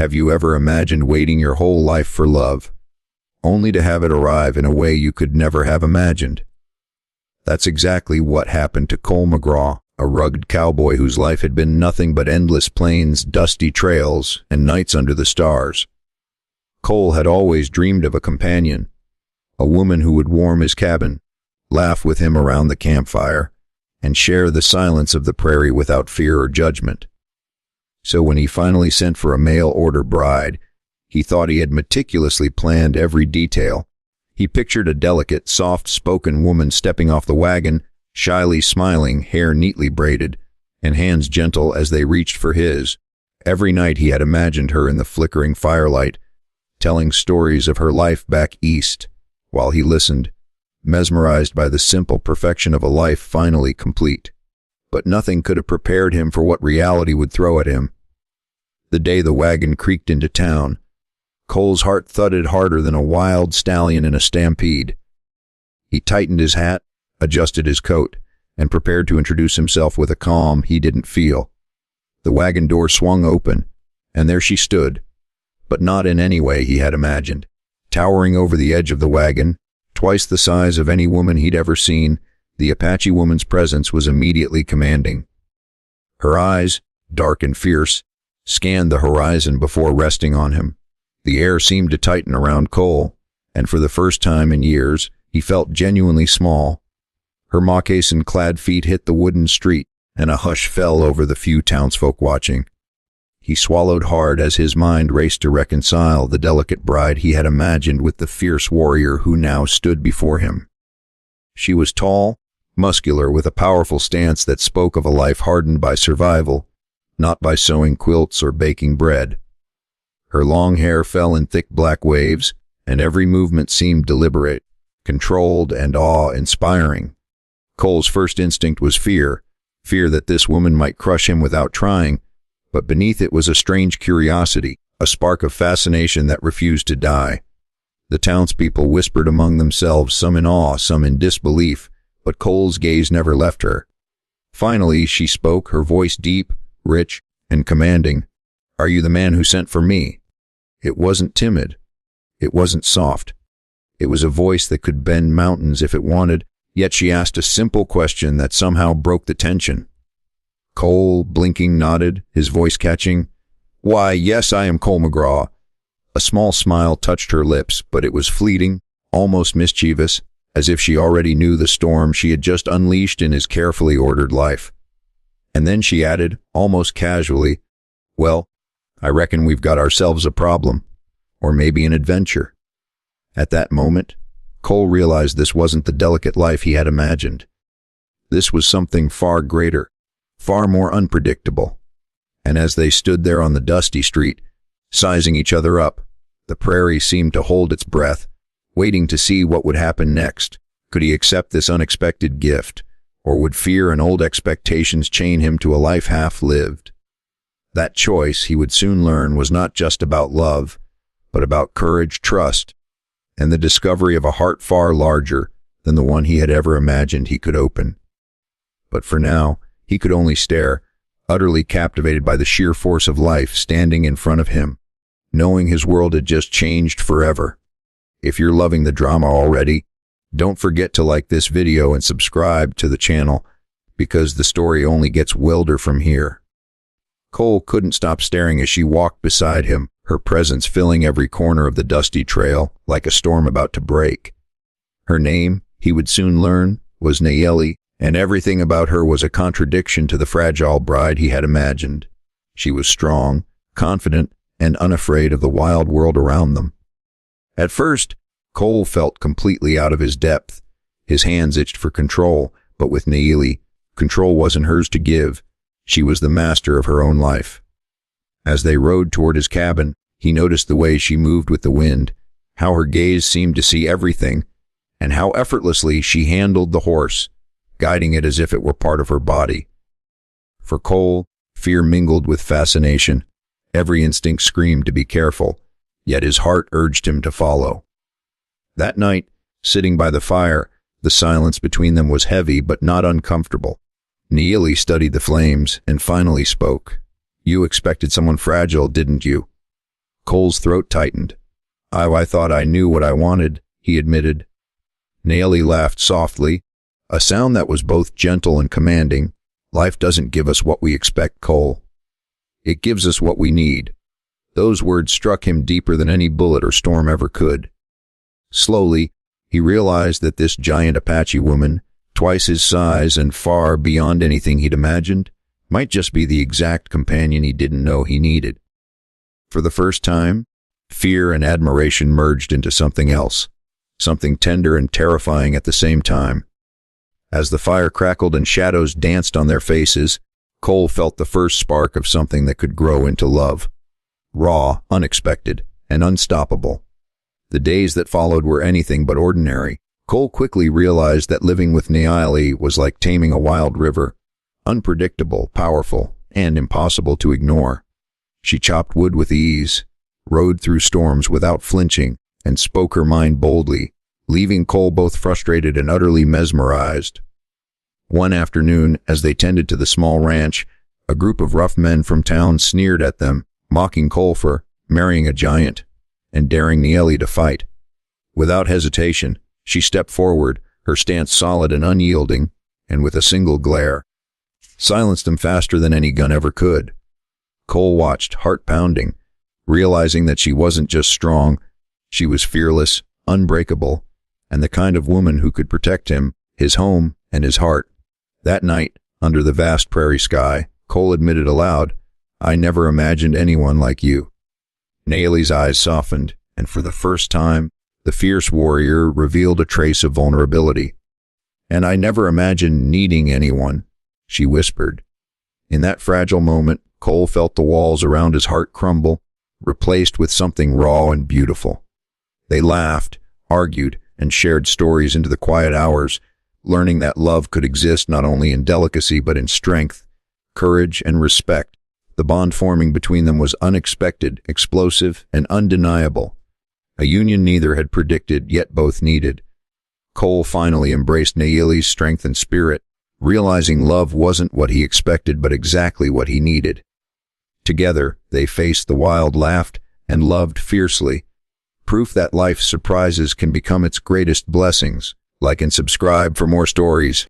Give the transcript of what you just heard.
Have you ever imagined waiting your whole life for love, only to have it arrive in a way you could never have imagined? That's exactly what happened to Cole McGraw, a rugged cowboy whose life had been nothing but endless plains, dusty trails, and nights under the stars. Cole had always dreamed of a companion, a woman who would warm his cabin, laugh with him around the campfire, and share the silence of the prairie without fear or judgment. So when he finally sent for a mail-order bride, he thought he had meticulously planned every detail. He pictured a delicate, soft-spoken woman stepping off the wagon, shyly smiling, hair neatly braided, and hands gentle as they reached for his. Every night he had imagined her in the flickering firelight, telling stories of her life back east, while he listened, mesmerized by the simple perfection of a life finally complete. But nothing could have prepared him for what reality would throw at him. The day the wagon creaked into town, Cole's heart thudded harder than a wild stallion in a stampede. He tightened his hat, adjusted his coat, and prepared to introduce himself with a calm he didn't feel. The wagon door swung open, and there she stood, but not in any way he had imagined. Towering over the edge of the wagon, twice the size of any woman he'd ever seen, the Apache woman's presence was immediately commanding. Her eyes, dark and fierce, scanned the horizon before resting on him. The air seemed to tighten around Cole, and for the first time in years, he felt genuinely small. Her moccasin-clad feet hit the wooden street, and a hush fell over the few townsfolk watching. He swallowed hard as his mind raced to reconcile the delicate bride he had imagined with the fierce warrior who now stood before him. She was tall, muscular, with a powerful stance that spoke of a life hardened by survival, not by sewing quilts or baking bread. Her long hair fell in thick black waves, and every movement seemed deliberate, controlled, and awe-inspiring. Cole's first instinct was fear that this woman might crush him without trying, but beneath it was a strange curiosity, a spark of fascination that refused to die. The townspeople whispered among themselves, some in awe, some in disbelief, but Cole's gaze never left her. Finally, she spoke, her voice deep, rich, and commanding. "Are you the man who sent for me?" It wasn't timid. It wasn't soft. It was a voice that could bend mountains if it wanted, yet she asked a simple question that somehow broke the tension. Cole, blinking, nodded, his voice catching. "Why, yes, I am Cole McGraw." A small smile touched her lips, but it was fleeting, almost mischievous, as if she already knew the storm she had just unleashed in his carefully ordered life. And then she added, almost casually, "Well, I reckon we've got ourselves a problem, or maybe an adventure." At that moment, Cole realized this wasn't the delicate life he had imagined. This was something far greater, far more unpredictable. And as they stood there on the dusty street, sizing each other up, the prairie seemed to hold its breath, waiting to see what would happen next. Could he accept this unexpected gift, or would fear and old expectations chain him to a life half-lived? That choice, he would soon learn, was not just about love, but about courage, trust, and the discovery of a heart far larger than the one he had ever imagined he could open. But for now, he could only stare, utterly captivated by the sheer force of life standing in front of him, knowing his world had just changed forever. If you're loving the drama already, don't forget to like this video and subscribe to the channel, because the story only gets wilder from here. Cole couldn't stop staring as she walked beside him, her presence filling every corner of the dusty trail like a storm about to break. Her name, he would soon learn, was Nayeli, and everything about her was a contradiction to the fragile bride he had imagined. She was strong, confident, and unafraid of the wild world around them. At first, Cole felt completely out of his depth. His hands itched for control, but with Nayeli, control wasn't hers to give. She was the master of her own life. As they rode toward his cabin, he noticed the way she moved with the wind, how her gaze seemed to see everything, and how effortlessly she handled the horse, guiding it as if it were part of her body. For Cole, fear mingled with fascination. Every instinct screamed to be careful, yet his heart urged him to follow. That night, sitting by the fire, the silence between them was heavy but not uncomfortable. Nayeli studied the flames and finally spoke. "You expected someone fragile, didn't you?" Cole's throat tightened. I thought I knew what I wanted," he admitted. Naomi laughed softly, a sound that was both gentle and commanding. "Life doesn't give us what we expect, Cole. It gives us what we need." Those words struck him deeper than any bullet or storm ever could. Slowly, he realized that this giant Apache woman, twice his size and far beyond anything he'd imagined, might just be the exact companion he didn't know he needed. For the first time, fear and admiration merged into something else, something tender and terrifying at the same time. As the fire crackled and shadows danced on their faces, Cole felt the first spark of something that could grow into love. Raw, unexpected, and unstoppable. The days that followed were anything but ordinary. Cole quickly realized that living with Naomi was like taming a wild river, unpredictable, powerful, and impossible to ignore. She chopped wood with ease, rode through storms without flinching, and spoke her mind boldly, leaving Cole both frustrated and utterly mesmerized. One afternoon, as they tended to the small ranch, a group of rough men from town sneered at them, mocking Cole for marrying a giant and daring Naomi to fight. Without hesitation, she stepped forward, her stance solid and unyielding, and with a single glare, silenced them faster than any gun ever could. Cole watched, heart pounding, realizing that she wasn't just strong, she was fearless, unbreakable, and the kind of woman who could protect him, his home, and his heart. That night, under the vast prairie sky, Cole admitted aloud, "I never imagined anyone like you." Naomi's eyes softened, and for the first time, the fierce warrior revealed a trace of vulnerability. "And I never imagined needing anyone," she whispered. In that fragile moment, Cole felt the walls around his heart crumble, replaced with something raw and beautiful. They laughed, argued, and shared stories into the quiet hours, learning that love could exist not only in delicacy but in strength, courage, and respect. The bond forming between them was unexpected, explosive, and undeniable. A union neither had predicted, yet both needed. Cole finally embraced Naomi's strength and spirit, realizing love wasn't what he expected but exactly what he needed. Together, they faced the wild, laughed, and loved fiercely. Proof that life's surprises can become its greatest blessings. Like and subscribe for more stories.